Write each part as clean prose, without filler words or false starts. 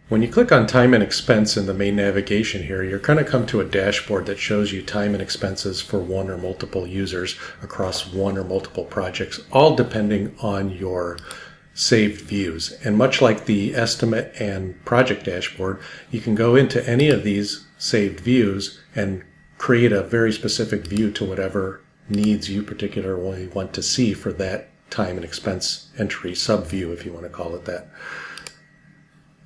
When you click on time and expense in the main navigation here, you're going to come to a dashboard that shows you time and expenses for one or multiple users across one or multiple projects, all depending on your saved views. And much like the estimate and project dashboard, you can go into any of these saved views and create a very specific view to whatever needs you particularly want to see for that time and expense entry subview, if you want to call it that.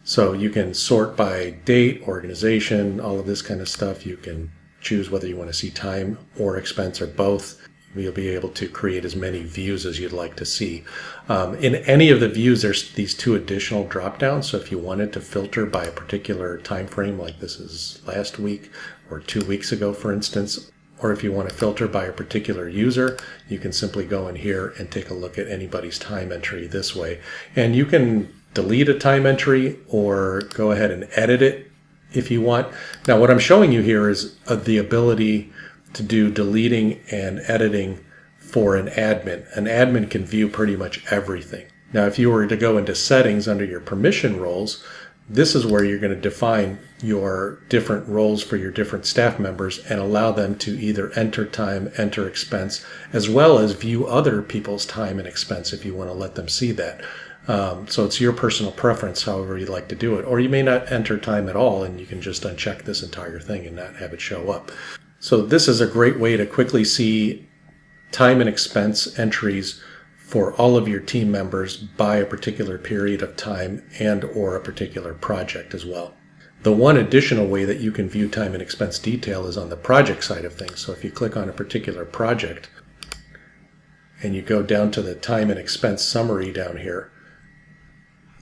So you can sort by date, organization, all of this kind of stuff. You can choose whether you want to see time or expense or both. You'll be able to create as many views as you'd like to see. In any of the views, there's these two additional drop downs. So if you wanted to filter by a particular time frame, like this is last week or 2 weeks ago, for instance, or if you want to filter by a particular user, you can simply go in here and take a look at anybody's time entry this way. And you can delete a time entry or go ahead and edit it if you want. Now, what I'm showing you here is the ability to do deleting and editing for an admin. An admin can view pretty much everything. Now, if you were to go into settings under your permission roles, this is where you're going to define your different roles for your different staff members and allow them to either enter time, enter expense, as well as view other people's time and expense if you want to let them see that. So it's your personal preference, however you'd like to do it. Or you may not enter time at all, and you can just uncheck this entire thing and not have it show up. So this is a great way to quickly see time and expense entries for all of your team members by a particular period of time and or a particular project as well. The one additional way that you can view time and expense detail is on the project side of things. So if you click on a particular project and you go down to the time and expense summary down here,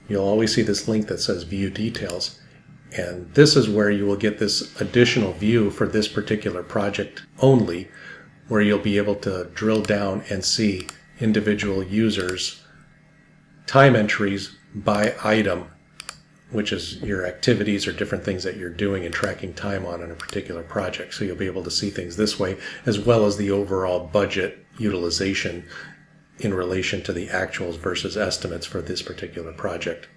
you'll always see this link that says View Details. And this is where you will get this additional view for this particular project only, where you'll be able to drill down and see individual users' time entries by item, which is your activities or different things that you're doing and tracking time on in a particular project. So you'll be able to see things this way, as well as the overall budget utilization in relation to the actuals versus estimates for this particular project.